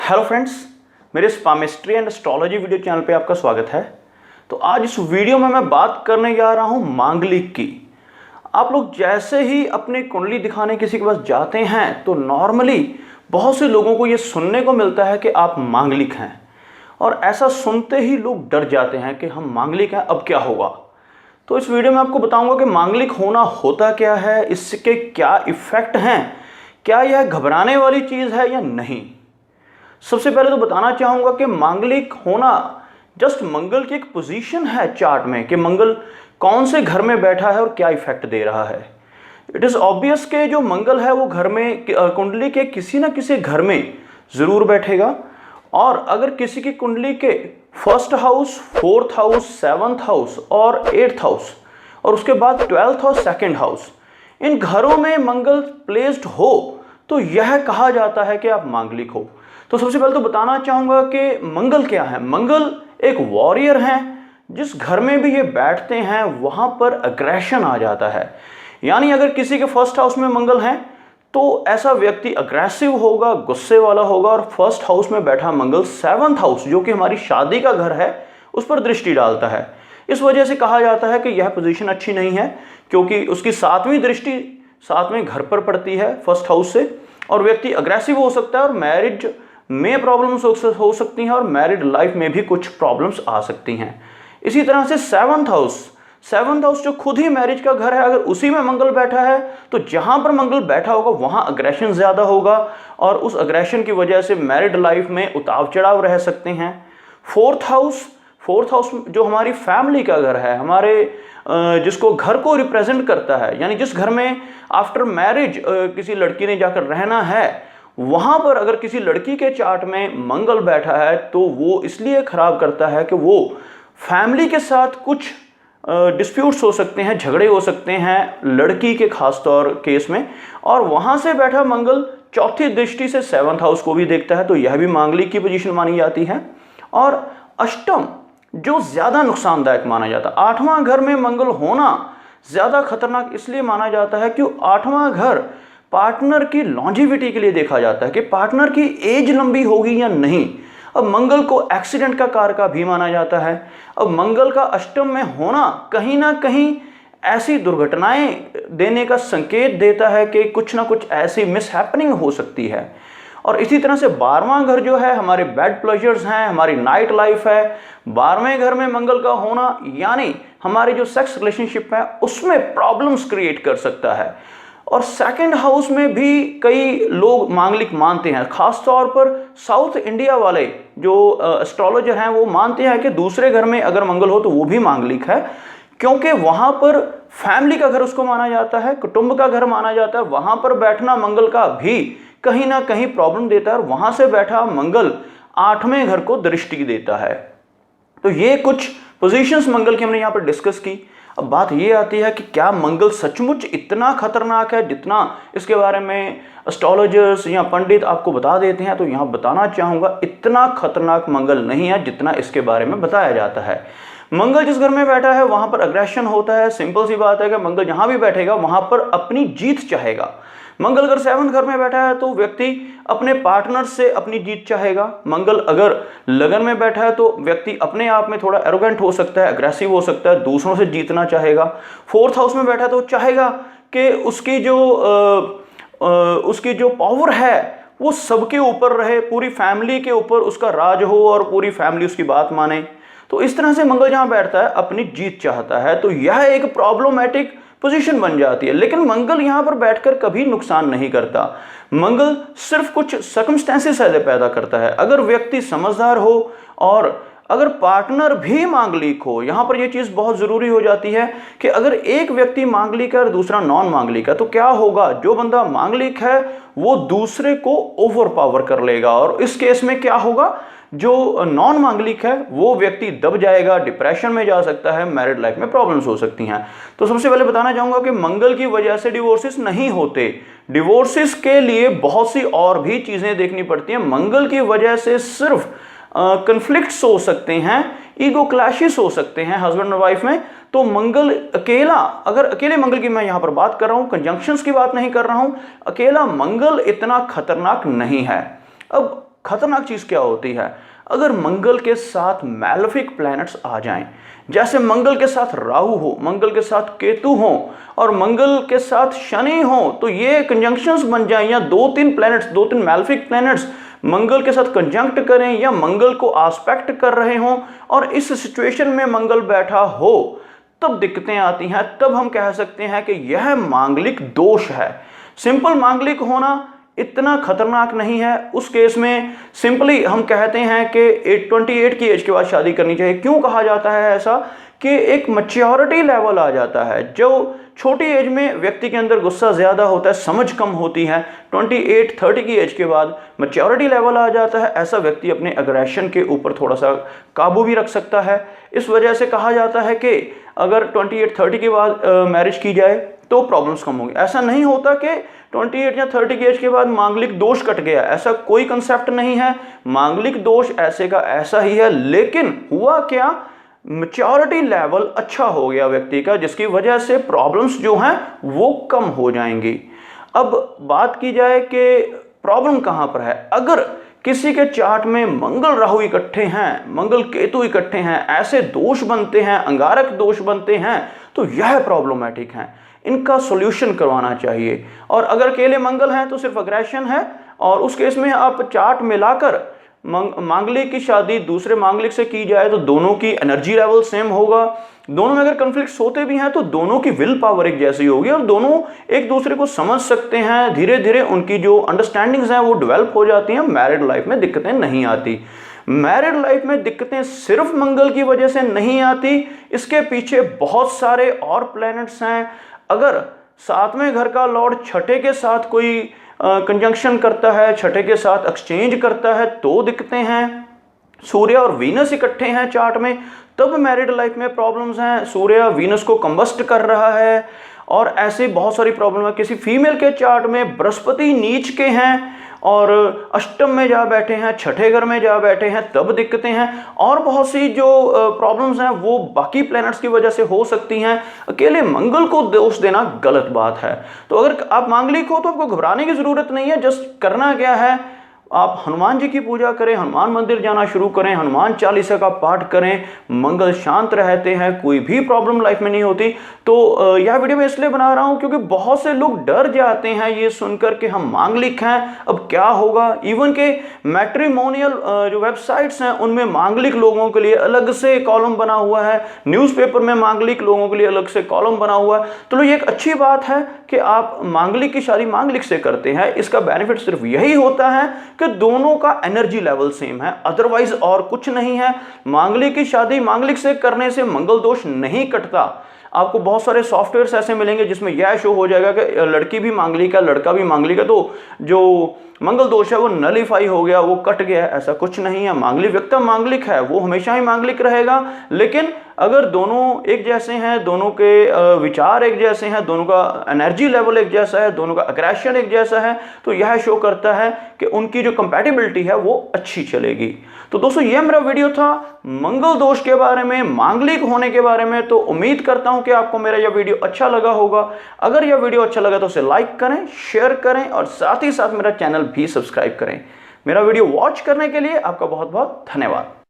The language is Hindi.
हेलो फ्रेंड्स, मेरे palmistry and astrology video channel पे आपका स्वागत है। तो आज इस वीडियो में मैं बात करने जा रहा हूँ मांगलिक की। आप लोग जैसे ही अपनी कुंडली दिखाने किसी के पास जाते हैं तो नॉर्मली बहुत से लोगों को ये सुनने को मिलता है कि आप मांगलिक हैं, और ऐसा सुनते ही लोग डर जाते हैं कि हम मांगलिक हैं, अब क्या होगा। तो इस वीडियो में आपको बताऊंगा कि मांगलिक होना होता क्या है, इसके क्या इफ़ेक्ट हैं, क्या यह घबराने वाली चीज़ है या नहीं। सबसे पहले तो बताना चाहूँगा कि मांगलिक होना जस्ट मंगल की एक पोजीशन है चार्ट में, कि मंगल कौन से घर में बैठा है और क्या इफेक्ट दे रहा है। इट इज़ ऑब्वियस कि जो मंगल है वो घर में कुंडली के किसी न किसी घर में ज़रूर बैठेगा, और अगर किसी की कुंडली के first house, fourth house, seventh house और एट्थ हाउस और उसके बाद 12th और सेकेंड हाउस, इन घरों में मंगल प्लेस्ड हो तो यह कहा जाता है कि आप मांगलिक हो। तो सबसे पहले तो बताना चाहूँगा कि मंगल क्या है। मंगल एक वॉरियर हैं, जिस घर में भी ये बैठते हैं वहाँ पर अग्रेशन आ जाता है। यानी अगर किसी के फर्स्ट हाउस में मंगल हैं तो ऐसा व्यक्ति अग्रेसिव होगा, गुस्से वाला होगा, और फर्स्ट हाउस में बैठा मंगल सेवन्थ हाउस जो कि हमारी शादी का घर है उस पर दृष्टि डालता है। इस वजह से कहा जाता है कि यह पोजीशन अच्छी नहीं है, क्योंकि उसकी 7वीं दृष्टि 7वें घर पर पड़ती है फर्स्ट हाउस से, और व्यक्ति अग्रेसिव हो सकता है और मैरिज में प्रॉब्लम्स हो सकती हैं, और मैरिड लाइफ में भी कुछ प्रॉब्लम्स आ सकती हैं। इसी तरह से सेवन्थ हाउस जो खुद ही मैरिज का घर है, अगर उसी में मंगल बैठा है तो जहां पर मंगल बैठा होगा वहां अग्रेशन ज़्यादा होगा, और उस अग्रेशन की वजह से मैरिड लाइफ में उतार चढ़ाव रह सकते हैं। फोर्थ हाउस जो हमारी फैमिली का घर है, हमारे जिसको घर को रिप्रेजेंट करता है, यानी जिस घर में आफ्टर मैरिज किसी लड़की ने जाकर रहना है, वहां पर अगर किसी लड़की के चार्ट में मंगल बैठा है तो वो इसलिए खराब करता है कि वो फैमिली के साथ कुछ डिस्प्यूट्स हो सकते हैं, झगड़े हो सकते हैं लड़की के खास तौर केस में, और वहां से बैठा मंगल 4थी दृष्टि से 7th हाउस को भी देखता है, तो यह भी मांगलिक की पोजीशन मानी जाती है। और अष्टम जो ज्यादा नुकसानदायक माना जाता है, 8वां घर में मंगल होना ज्यादा खतरनाक इसलिए माना जाता है कि 8वां घर पार्टनर की लॉन्जिविटी के लिए देखा जाता है कि पार्टनर की एज लंबी होगी या नहीं। अब मंगल को एक्सीडेंट का कारक भी माना जाता है। अब मंगल का अष्टम में होना कहीं ना कहीं ऐसी दुर्घटनाएं देने का संकेत देता है कि कुछ ना कुछ ऐसी मिसहैपनिंग हो सकती है। और इसी तरह से 12वां घर जो है हमारे बेड प्लेजर्स हैं, हमारी नाइट लाइफ है, 12वें घर में मंगल का होना यानी हमारी जो सेक्स रिलेशनशिप है उसमें प्रॉब्लम्स क्रिएट कर सकता है। और सेकंड हाउस में भी कई लोग मांगलिक मानते हैं, खास तौर पर साउथ इंडिया वाले जो एस्ट्रोलॉजर हैं वो मानते हैं कि दूसरे घर में अगर मंगल हो तो वो भी मांगलिक है, क्योंकि वहां पर फैमिली का घर उसको माना जाता है, कुटुंब का घर माना जाता है। वहां पर बैठना मंगल का भी कहीं ना कहीं प्रॉब्लम देता है, और वहां से बैठा मंगल 8वें घर को दृष्टि देता है। तो ये कुछ पोजीशंस मंगल की हमने यहाँ पर डिस्कस की। अब बात ये आती है कि क्या मंगल सचमुच इतना खतरनाक है जितना इसके बारे में एस्ट्रोलॉजर्स या पंडित आपको बता देते हैं। तो यहाँ बताना चाहूँगा इतना खतरनाक मंगल नहीं है जितना इसके बारे में बताया जाता है। मंगल जिस घर में बैठा है वहाँ पर अग्रेशन होता है। सिंपल सी बात है कि मंगल जहाँ भी बैठेगा वहाँ पर अपनी जीत चाहेगा। मंगल अगर 7th घर में बैठा है तो व्यक्ति अपने पार्टनर से अपनी जीत चाहेगा। मंगल अगर लगन में बैठा है तो व्यक्ति अपने आप में थोड़ा एरोगेंट हो सकता है, अग्रेसिव हो सकता है, दूसरों से जीतना चाहेगा। 4th हाउस में बैठा है तो चाहेगा कि उसकी जो पावर है वो सबके ऊपर रहे, पूरी फैमिली के ऊपर उसका राज हो और पूरी फैमिली उसकी बात माने। तो इस तरह से मंगल जहां बैठता है अपनी जीत चाहता है, तो यह एक प्रॉब्लमैटिक पोजीशन बन जाती है। लेकिन मंगल यहां पर बैठकर कभी नुकसान नहीं करता। मंगल सिर्फ कुछ सर्कमस्टेंसेस ऐसे पैदा करता है। अगर व्यक्ति समझदार हो और अगर पार्टनर भी मांगलिक हो, यहां पर यह चीज बहुत जरूरी हो जाती है कि अगर एक व्यक्ति मांगलिक है और दूसरा नॉन मांगलिक है तो क्या होगा, जो बंदा मांगलिक है वो दूसरे को ओवर पावर कर लेगा, और इस केस में क्या होगा, जो नॉन मांगलिक है वो व्यक्ति दब जाएगा, डिप्रेशन में जा सकता है, मैरिड लाइफ में प्रॉब्लम्स हो सकती हैं। तो सबसे पहले बताना चाहूंगा कि मंगल की वजह से डिवोर्सेस नहीं होते। डिवोर्सेस के लिए बहुत सी और भी चीजें देखनी पड़ती हैं। मंगल की वजह से सिर्फ कन्फ्लिक्ट्स हो सकते हैं, ईगो क्लैशेस हो सकते हैं हस्बैंड और वाइफ में। तो मंगल अकेला, अगर अकेले मंगल की मैं यहां पर बात कर रहा हूं, कंजंक्शंस की बात नहीं कर रहा हूं, अकेला मंगल इतना खतरनाक नहीं है। अब खतरनाक चीज क्या होती है, अगर मंगल के साथ मैलेफिक प्लैनेट्स आ जाएं, जैसे मंगल के साथ राहु हो, मंगल के साथ केतु हो और मंगल के साथ शनि हो, तो ये कंजंक्शंस बन जाएं, या दो तीन मैलेफिक प्लैनेट्स मंगल के साथ कंजंक्ट करें या मंगल को आस्पेक्ट कर रहे हों और इस सिचुएशन में मंगल बैठा हो, तब दिक्कतें आती हैं। तब हम कह सकते हैं कि यह मांगलिक दोष है। सिंपल मांगलिक होना इतना खतरनाक नहीं है। उस केस में सिंपली हम कहते हैं कि 28 की एज के बाद शादी करनी चाहिए। क्यों कहा जाता है ऐसा? कि एक मैच्योरिटी लेवल आ जाता है। जो छोटी एज में व्यक्ति के अंदर गुस्सा ज्यादा होता है, समझ कम होती है, 28-30 की एज के बाद मैच्योरिटी लेवल आ जाता है। ऐसा व्यक्ति अपने अग्रेशन के ऊपर थोड़ा सा काबू भी रख सकता है। इस वजह से कहा जाता है कि अगर 28-30 के बाद मैरिज की जाए तो प्रॉब्लम्स कम होंगी। ऐसा नहीं होता कि 28 या 30 की एज के बाद मांगलिक दोष कट गया, ऐसा कोई कंसेप्ट नहीं है। मांगलिक दोष ऐसे का ऐसा ही है, लेकिन हुआ क्या, मैच्योरिटी लेवल अच्छा हो गया व्यक्ति का, जिसकी वजह से प्रॉब्लम्स जो हैं वो कम हो जाएंगी। अब बात की जाए कि प्रॉब्लम कहां पर है। अगर किसी के चार्ट में मंगल राहु इकट्ठे हैं, मंगल केतु इकट्ठे हैं, ऐसे दोष बनते हैं, अंगारक दोष बनते हैं, तो यह प्रॉब्लमैटिक है। इनका सॉल्यूशन करवाना चाहिए। और अगर अकेले मंगल हैं तो सिर्फ अग्रेशन है, और उस केस में आप चार्ट मिलाकर मांगलिक की शादी दूसरे मांगलिक से की जाए तो दोनों की एनर्जी लेवल सेम होगा। दोनों में अगर कन्फ्लिक्ट्स होते भी हैं तो दोनों की विल पावर एक जैसी होगी और दोनों एक दूसरे को समझ सकते हैं। धीरे धीरे उनकी जो अंडरस्टैंडिंग्स हैं वो डेवलप हो जाती हैं। मैरिड लाइफ में दिक्कतें नहीं आती। मैरिड लाइफ में दिक्कतें सिर्फ मंगल की वजह से नहीं आती, इसके पीछे बहुत सारे और प्लैनेट्स हैं। अगर सातवें घर का लॉर्ड छठे के साथ कोई कंजंक्शन करता है, छठे के साथ एक्सचेंज करता है, तो दिक्कतें हैं। सूर्य और वीनस इकट्ठे हैं चार्ट में, तब मैरिड लाइफ में प्रॉब्लम्स हैं। सूर्य वीनस को कंबस्ट कर रहा है और ऐसे बहुत सारी प्रॉब्लम है। किसी फीमेल के चार्ट में बृहस्पति नीच के हैं और अष्टम में जा बैठे हैं, छठे घर में जा बैठे हैं, तब दिक्कतें हैं। और बहुत सी जो प्रॉब्लम्स हैं वो बाकी प्लैनेट्स की वजह से हो सकती हैं। अकेले मंगल को दोष देना गलत बात है। तो अगर आप मांगलिक हो तो आपको घबराने की जरूरत नहीं है। जस्ट करना क्या है, आप हनुमान जी की पूजा करें, हनुमान मंदिर जाना शुरू करें, हनुमान चालीसा का पाठ करें, मंगल शांत रहते हैं, कोई भी प्रॉब्लम लाइफ में नहीं होती। तो यह वीडियो मैं इसलिए बना रहा हूं क्योंकि बहुत से लोग डर जाते हैं ये सुनकर कि हम मांगलिक हैं, अब क्या होगा। इवन के मैट्रिमोनियल जो वेबसाइट्स हैं उनमें मांगलिक लोगों के लिए अलग से कॉलम बना हुआ है, न्यूज़पेपर में मांगलिक लोगों के लिए अलग से कॉलम बना हुआ है। तो ये एक अच्छी बात है कि आप मांगलिक की शादी मांगलिक से करते हैं। इसका बेनिफिट सिर्फ यही होता है कि दोनों का एनर्जी लेवल सेम है, अदरवाइज और कुछ नहीं है। मांगलिक की शादी मांगलिक से करने से मंगल दोष नहीं कटता। आपको बहुत सारे सॉफ्टवेयर्स ऐसे मिलेंगे जिसमें यह शो हो जाएगा कि लड़की भी मांगलिक है, लड़का भी मांगलिक है, तो जो मंगल दोष है वो नलीफाई हो गया, वो कट गया है। ऐसा कुछ नहीं है। मांगलिक व्यक्ति मांगलिक है, वो हमेशा ही मांगलिक रहेगा। लेकिन अगर दोनों एक जैसे हैं, दोनों के विचार एक जैसे हैं, दोनों का एनर्जी लेवल एक जैसा है, दोनों का अग्रेशन एक जैसा है, तो यह शो करता है कि उनकी जो कंपैटिबिलिटी है वो अच्छी चलेगी। तो दोस्तों यह मेरा वीडियो था मंगल दोष के बारे में, मांगलिक होने के बारे में। तो उम्मीद करता हूं कि आपको मेरा यह वीडियो अच्छा लगा होगा। अगर यह वीडियो अच्छा लगा तो उसे लाइक करें, शेयर करें और साथ ही साथ मेरा चैनल भी सब्सक्राइब करें। मेरा वीडियो वॉच करने के लिए आपका बहुत बहुत धन्यवाद।